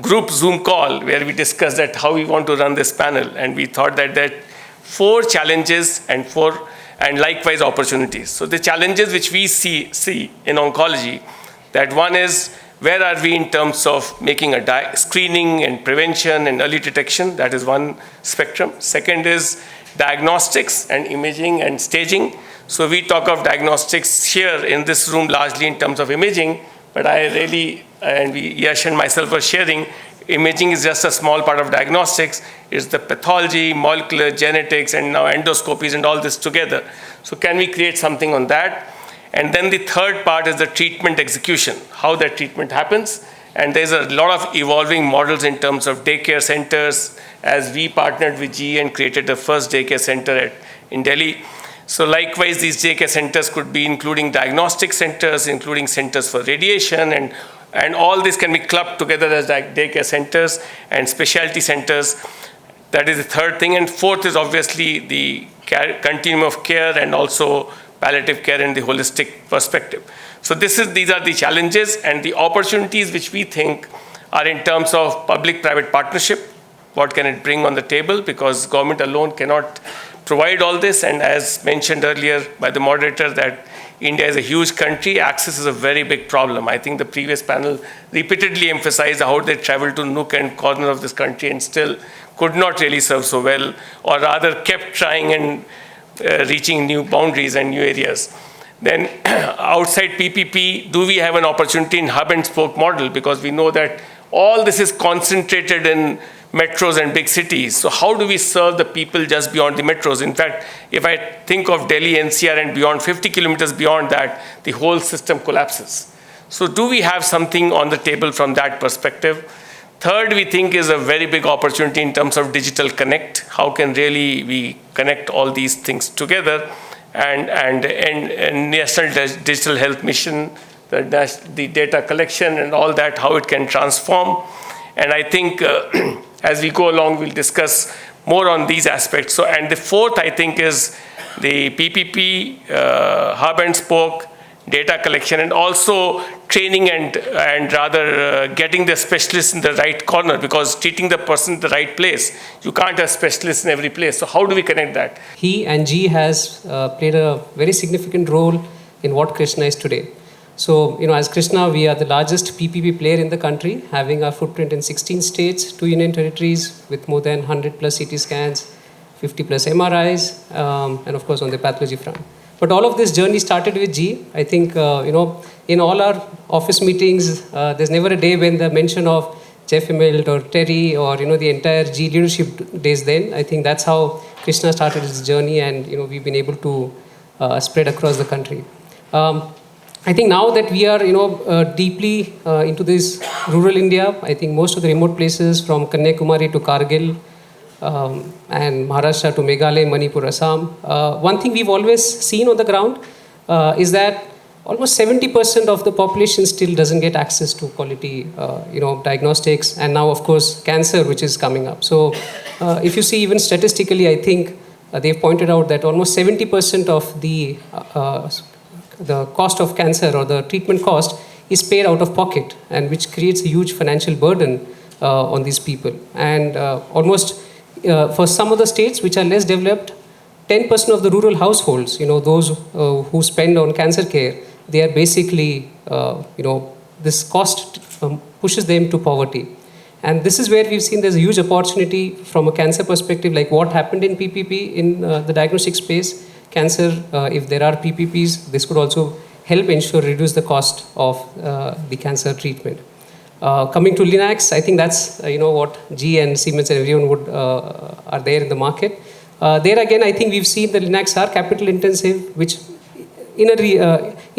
group Zoom call where we discussed that how we want to run this panel, and we thought that there are 4 challenges and likewise opportunities. So the challenges which we see in oncology, that one is, where are we in terms of making a screening and prevention and early detection? That is one spectrum. Second is diagnostics and imaging and staging. So we talk of diagnostics here in this room largely in terms of imaging, but Yash and myself were sharing, imaging is just a small part of diagnostics. It's the pathology, molecular, genetics, and now endoscopies and all this together. So can we create something on that? And then the third part is the treatment execution, how that treatment happens. And there's a lot of evolving models in terms of daycare centers, as we partnered with GE and created the first daycare center in Delhi. So likewise, these daycare centers could be including diagnostic centers, including centers for radiation, and all this can be clubbed together as daycare centers and specialty centers. That is the third thing. And fourth is obviously the continuum of care and also palliative care in the holistic perspective. So these are the challenges and the opportunities which we think are in terms of public-private partnership. What can it bring on the table? Because government alone cannot provide all this. And as mentioned earlier by the moderator, that India is a huge country. Access is a very big problem. I think the previous panel repeatedly emphasized how they traveled to nook and corner of this country and still could not really serve so well, or rather kept trying and reaching new boundaries and new areas. Then outside PPP, do we have an opportunity in hub and spoke model? Because we know that all this is concentrated in metros and big cities. So how do we serve the people just beyond the metros? In fact, if I think of Delhi, NCR and beyond, 50 kilometers beyond that, the whole system collapses. So do we have something on the table from that perspective? Third, we think is a very big opportunity in terms of digital connect. How can really we connect all these things together? And National Digital Health Mission, the data collection and all that, how it can transform. And I think as we go along, we'll discuss more on these aspects. So, and the fourth, I think, is the PPP, hub and spoke, data collection, and also training and rather getting the specialists in the right corner, because treating the person in the right place, you can't have specialists in every place. So how do we connect that? He and G has played a very significant role in what Krsnaa is today. So, as Krsnaa, we are the largest PPP player in the country, having our footprint in 16 states, 2 union territories with more than 100 plus CT scans, 50 plus MRIs, and of course on the pathology front. But all of this journey started with G. I think, in all our office meetings, there's never a day when the mention of Jeff Immelt or Terry or, the entire G leadership days then. I think that's how Krsnaa started its journey, and, we've been able to spread across the country. I think now that we are, deeply into this rural India, I think most of the remote places from Kanyakumari to Kargil, and Maharashtra to Meghalaya, Manipur, Assam. One thing we've always seen on the ground is that almost 70% of the population still doesn't get access to quality, diagnostics, and now, of course, cancer, which is coming up. So, if you see even statistically, I think they've pointed out that almost 70% of the cost of cancer or the treatment cost is paid out of pocket, and which creates a huge financial burden on these people. And almost for some of the states which are less developed, 10% of the rural households, those who spend on cancer care, they are basically, this cost pushes them to poverty. And this is where we've seen there's a huge opportunity from a cancer perspective, like what happened in PPP in the diagnostic space. Cancer, if there are PPPs, this could also help reduce the cost of the cancer treatment. Coming to Linacs, I think that's what G and Siemens and everyone are there in the market. There again, I think we've seen the Linacs are capital intensive, which in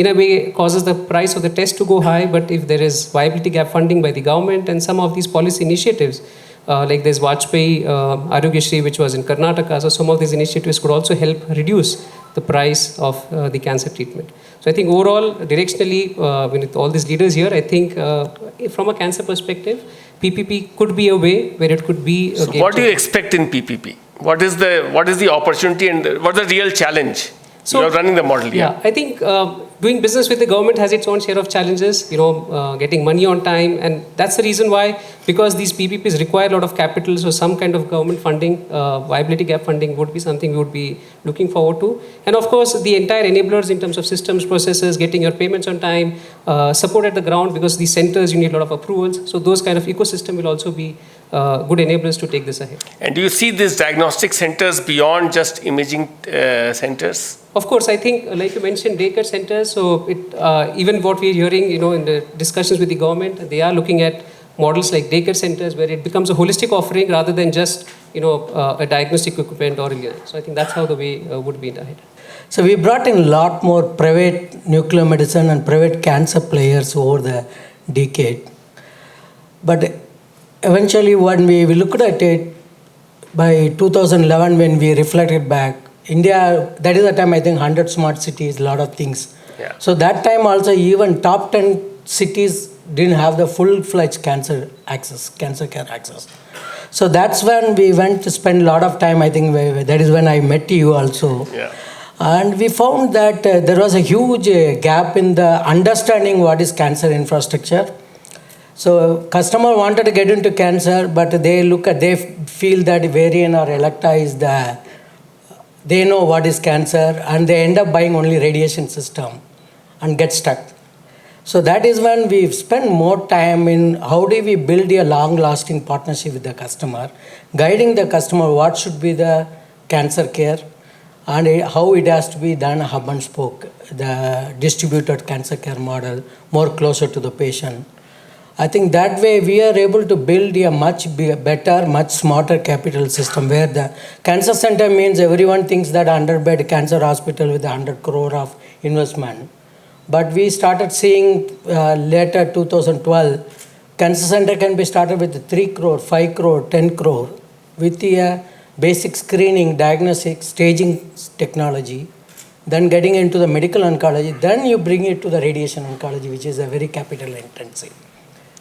a way causes the price of the test to go high. But if there is viability gap funding by the government and some of these policy initiatives, like there's Vajpayee Arogyashree, which was in Karnataka, so some of these initiatives could also help reduce the price of the cancer treatment. So I think overall, directionally, with all these leaders here, I think from a cancer perspective, PPP could be a way where it could be a So what do you expect in PPP? What is the opportunity and what is the real challenge? So, you're running the model here. Yeah, I think doing business with the government has its own share of challenges, getting money on time, and that's the reason why, because these PPPs require a lot of capital, so some kind of government funding, viability gap funding would be something we would be looking forward to. And of course, the entire enablers in terms of systems, processes, getting your payments on time, support at the ground, because these centers, you need a lot of approvals. So those kind of ecosystem will also be good enablers to take this ahead. And do you see these diagnostic centers beyond just imaging centers? Of course, I think, like you mentioned, daycare centers. So even what we're hearing, in the discussions with the government, they are looking at models like daycare centers where it becomes a holistic offering rather than just, a diagnostic equipment or a. So I think that's how the way would be ahead. So we brought in a lot more private nuclear medicine and private cancer players over the decade. But eventually, when we looked at it, by 2011, when we reflected back, India, that is the time I think 100 smart cities, a lot of things. Yeah. So that time also even top 10 cities didn't have the full-fledged cancer care access. So that's when we went to spend a lot of time, I think that is when I met you also. Yeah. And we found that there was a huge gap in the understanding what is cancer infrastructure. So customer wanted to get into cancer, but they feel that Varian or Electa is they know what is cancer, and they end up buying only radiation system and get stuck. So that is when we spend more time in how do we build a long-lasting partnership with the customer, guiding the customer what should be the cancer care and how it has to be done hub and spoke, the distributed cancer care model, more closer to the patient. I think that way we are able to build a much better, much smarter capital system where the cancer center means everyone thinks that 100-bed cancer hospital with 100 crore of investment. But we started seeing later 2012, cancer center can be started with 3 crore, 5 crore, 10 crore with the basic screening, diagnostic, staging technology, then getting into the medical oncology, then you bring it to the radiation oncology, which is a very capital intensive.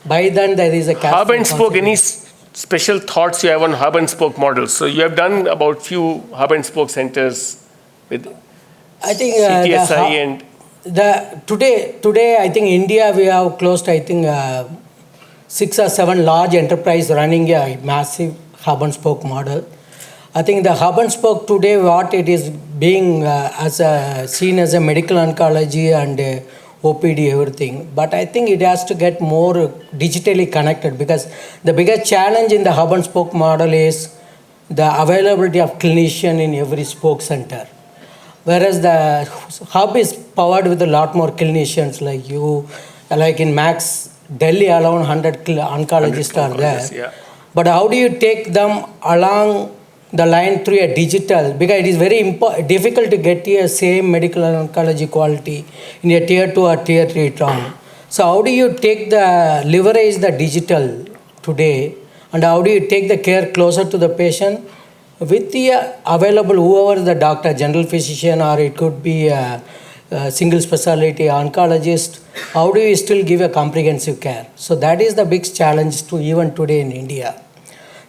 By then, there is a hub and spoke. Any special thoughts you have on hub and spoke models? So you have done about few hub and spoke centers with CTSI today I think India we have closed 6 or 7 large enterprise running a massive hub and spoke model. I think the hub and spoke today what it is being seen as a medical oncology and OPD, everything. But I think it has to get more digitally connected because the biggest challenge in the hub and spoke model is the availability of clinician in every spoke center. Whereas the hub is powered with a lot more clinicians like you, like in Max, Delhi alone 100 oncologists are there. Yeah. But how do you take them along the line through a digital, because it is very difficult to get a same medical oncology quality in a tier 2 or tier 3 town. So how do you leverage the digital today, and how do you take the care closer to the patient with the available, whoever the doctor, general physician, or it could be a single specialty oncologist, how do you still give a comprehensive care? So that is the big challenge to even today in India.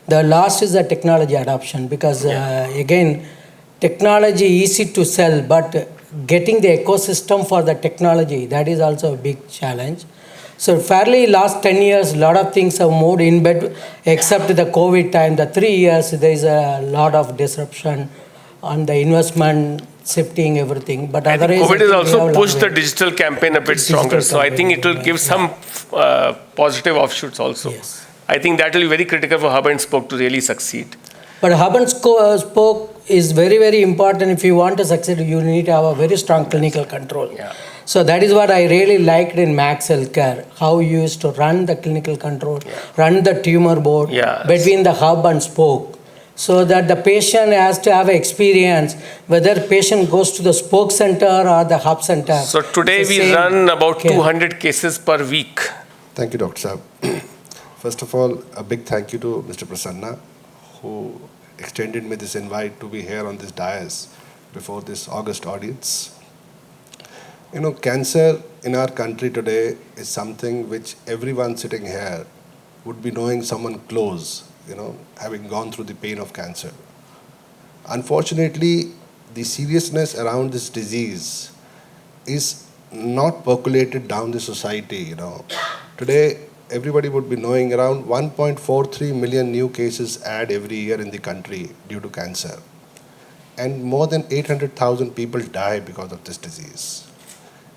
The last is the technology adoption because again, technology easy to sell, but getting the ecosystem for the technology, that is also a big challenge. So fairly last 10 years, a lot of things have moved in bed, except the COVID time, the 3 years, there is a lot of disruption on the investment, shifting everything. But otherwise, COVID has also pushed the digital campaign a bit stronger. So I think it will give some positive offshoots also. Yes. I think that will be very critical for hub and spoke to really succeed. But hub and spoke is very, very important. If you want to succeed, you need to have a very strong clinical control. Yeah. So that is what I really liked in Max Healthcare, how you used to run the clinical control, run the tumor board between the hub and spoke, so that the patient has to have experience whether patient goes to the spoke center or the hub center. So today we run about 200 cases per week. Thank you, Dr. Saab. First of all, a big thank you to Mr. Prasanna, who extended me this invite to be here on this dais before this August audience. You know, cancer in our country today is something which everyone sitting here would be knowing someone close, having gone through the pain of cancer. Unfortunately, the seriousness around this disease is not percolated down the society, Today, everybody would be knowing around 1.43 million new cases add every year in the country due to cancer. And more than 800,000 people die because of this disease.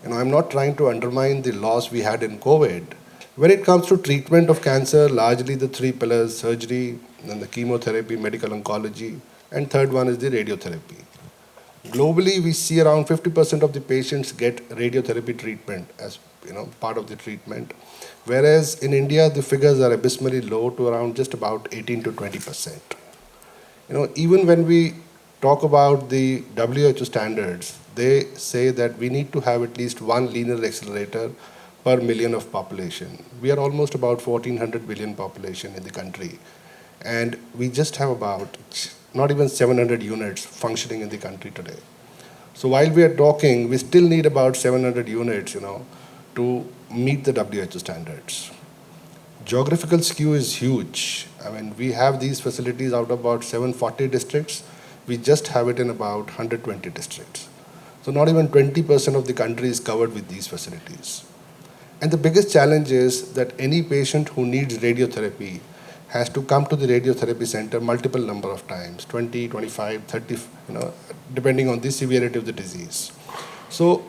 I'm not trying to undermine the loss we had in COVID. When it comes to treatment of cancer, largely the three pillars, surgery, then the chemotherapy, medical oncology, and third one is the radiotherapy. Globally, we see around 50% of the patients get radiotherapy treatment as part of the treatment, whereas in India the figures are abysmally low to around just about 18 to 20%. Even when we talk about the WHO standards, they say that we need to have at least one linear accelerator per million of population. We are almost about 1400 billion population in the country, and we just have about not even 700 units functioning in the country today. So while we are talking, we still need about 700 units, to meet the WHO standards. Geographical skew is huge. We have these facilities out of about 740 districts. We just have it in about 120 districts. So not even 20% of the country is covered with these facilities. And the biggest challenge is that any patient who needs radiotherapy has to come to the radiotherapy center multiple number of times, 20, 25, 30, depending on the severity of the disease. So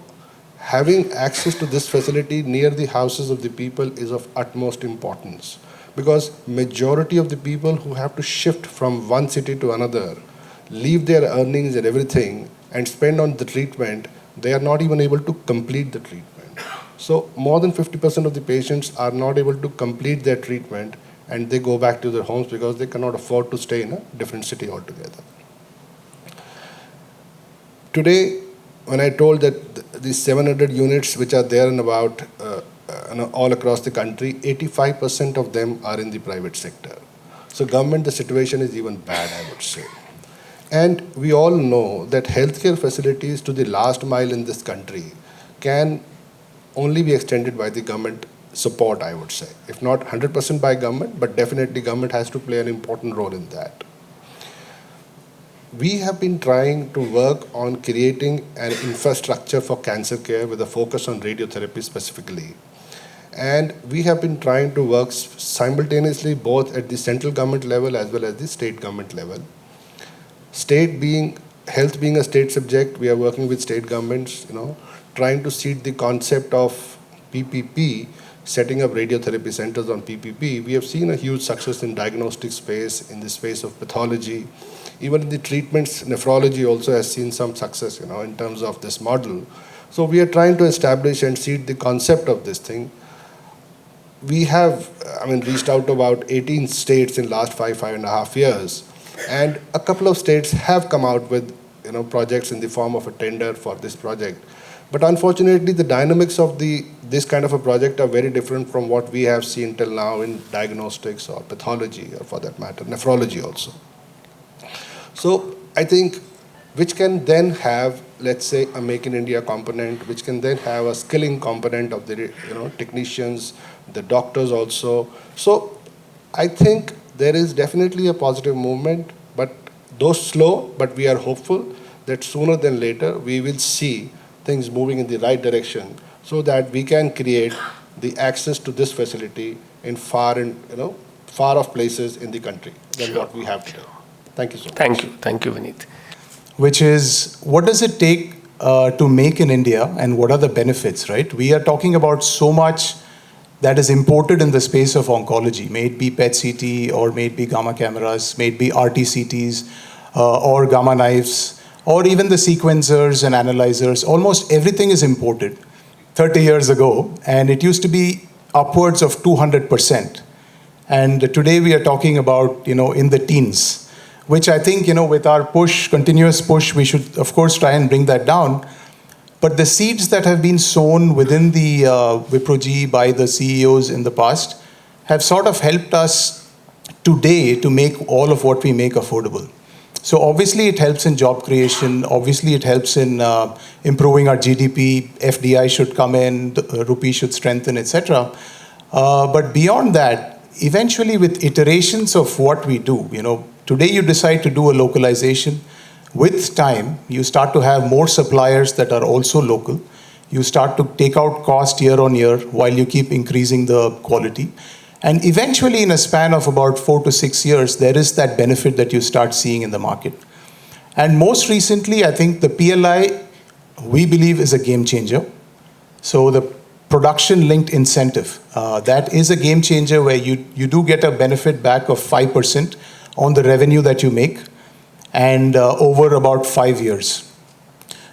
having access to this facility near the houses of the people is of utmost importance, because majority of the people who have to shift from one city to another, leave their earnings and everything and spend on the treatment, they are not even able to complete the treatment. So more than 50% of the patients are not able to complete their treatment, and they go back to their homes because they cannot afford to stay in a different city altogether. Today, when I told that these 700 units which are there in about all across the country, 85% of them are in the private sector. So government, the situation is even bad, I would say. And we all know that healthcare facilities to the last mile in this country can only be extended by the government support, I would say. If not 100% by government, but definitely government has to play an important role in that. We have been trying to work on creating an infrastructure for cancer care with a focus on radiotherapy specifically. And we have been trying to work simultaneously both at the central government level as well as the state government level. Health being a state subject, we are working with state governments, trying to seed the concept of PPP, setting up radiotherapy centers on PPP. We have seen a huge success in diagnostic space, in the space of pathology. Even in the treatments, nephrology also has seen some success, in terms of this model. So we are trying to establish and seed the concept of this thing. We have, reached out to about 18 states in last 5.5 years. And a couple of states have come out with projects in the form of a tender for this project. But unfortunately, the dynamics of this kind of a project are very different from what we have seen till now in diagnostics or pathology, or for that matter, nephrology also. So I think which can then have, let's say, a Make in India component, which can then have a skilling component of the technicians, the doctors also. So I think there is definitely a positive movement, but though slow, but we are hopeful that sooner than later we will see things moving in the right direction so that we can create the access to this facility in far off places in the country than what we have today. Thank you so much. Thank you, Vineet. Which is, what does it take to make in India, and what are the benefits, right? We are talking about so much that is imported in the space of oncology, may it be PET CT, or may it be gamma cameras, may it be RT CTs, or gamma knives, or even the sequencers and analyzers. Almost everything is imported 30 years ago, and it used to be upwards of 200%. And today we are talking about, in the teens, which I think, with our continuous push, we should, of course, try and bring that down. But the seeds that have been sown within the Wiproji by the CEOs in the past have sort of helped us today to make all of what we make affordable. So obviously it helps in job creation, obviously it helps in improving our GDP, FDI should come in, the rupee should strengthen, etc. But beyond that, eventually with iterations of what we do, today you decide to do a localization. With time, you start to have more suppliers that are also local. You start to take out cost year on year while you keep increasing the quality. And eventually, in a span of about 4 to 6 years, there is that benefit that you start seeing in the market. And most recently, I think the PLI, we believe, is a game changer. So the production-linked incentive, that is a game changer where you do get a benefit back of 5% on the revenue that you make, and over about 5 years.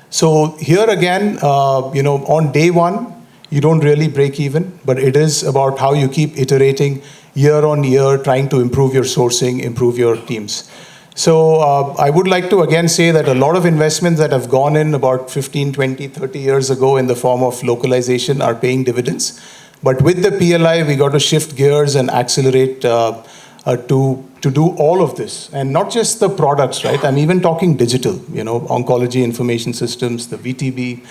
So here again, on day one, you don't really break even, but it is about how you keep iterating year on year, trying to improve your sourcing, improve your teams. So I would like to again say that a lot of investments that have gone in about 15, 20, 30 years ago in the form of localization are paying dividends. But with the PLI, we got to shift gears and accelerate to do all of this. And not just the products, right? I'm even talking digital, oncology information systems, the VTB.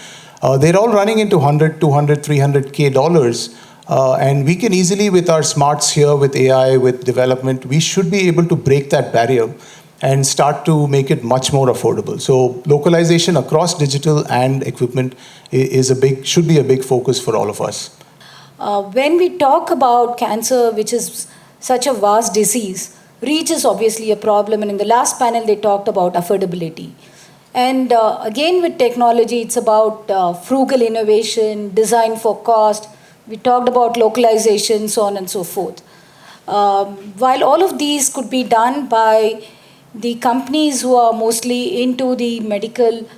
They're all running into $100, $200, $300K. And we can easily, with our smarts here, with AI, with development, we should be able to break that barrier and start to make it much more affordable. So localization across digital and equipment should be a big focus for all of us. When we talk about cancer, which is such a vast disease, reach is obviously a problem. And in the last panel, they talked about affordability. And again, with technology, it's about frugal innovation, design for cost. We talked about localization, so on and so forth. While all of these could be done by the companies who are mostly into the medical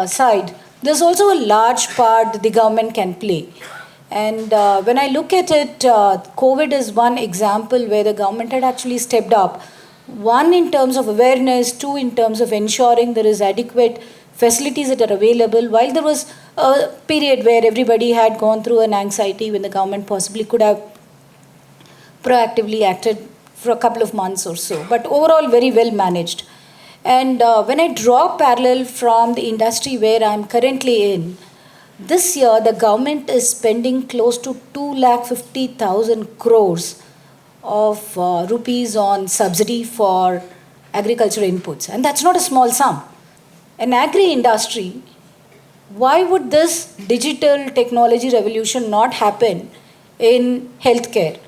side, there's also a large part that the government can play. And when I look at it, COVID is one example where the government had actually stepped up. One, in terms of awareness, two, in terms of ensuring there is adequate facilities that are available, while there was a period where everybody had gone through an anxiety when the government possibly could have proactively acted for a couple of months or so. But overall, very well managed. And when I draw parallel from the industry where I'm currently in, this year the government is spending close to 250,000 crores of rupees on subsidy for agricultural inputs. And that's not a small sum. An agri-industry, why would this digital technology revolution not happen in healthcare?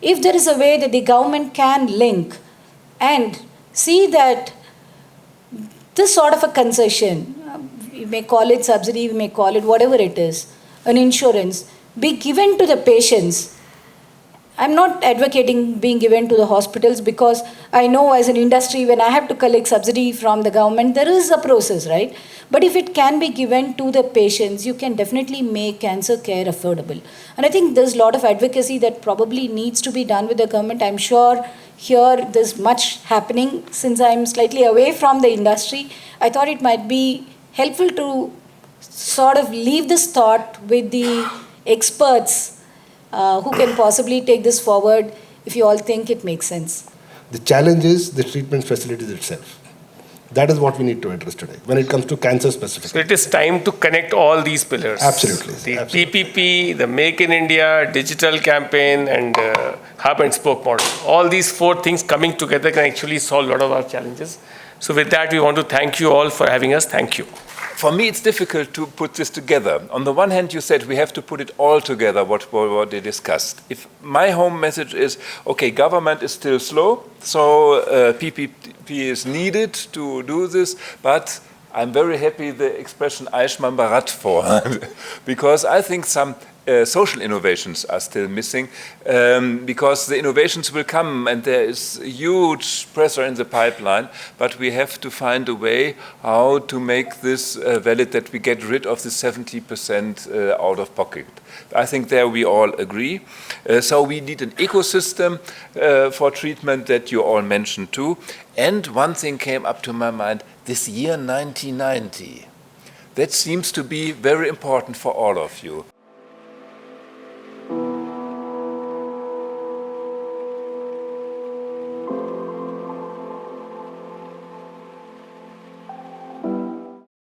If there is a way that the government can link and see that this sort of a concession, we may call it subsidy, we may call it whatever it is, an insurance, be given to the patients. I'm not advocating being given to the hospitals, because I know as an industry, when I have to collect subsidy from the government, there is a process, right? But if it can be given to the patients, you can definitely make cancer care affordable. And I think there's a lot of advocacy that probably needs to be done with the government. I'm sure here there's much happening. Since I'm slightly away from the industry, I thought it might be helpful to sort of leave this thought with the experts who can possibly take this forward, if you all think it makes sense. The challenge is the treatment facilities itself. That is what we need to address today when it comes to cancer specifically. So it is time to connect all these pillars. Absolutely. The Absolutely. PPP, the Make in India, digital campaign, and hub and spoke model. All these four things coming together can actually solve a lot of our challenges. So with that, we want to thank you all for having us. Thank you. For me, it's difficult to put this together. On the one hand, you said we have to put it all together, what they discussed. If my home message is, okay, government is still slow, so PPP is needed to do this, but I'm very happy the expression Ayushmaan Bharat for, because I think some social innovations are still missing, because the innovations will come and there is huge pressure in the pipeline, but we have to find a way how to make this valid, that we get rid of the 70% out of pocket. I think there we all agree. So we need an ecosystem for treatment that you all mentioned too. And one thing came up to my mind, this year 1990. That seems to be very important for all of you.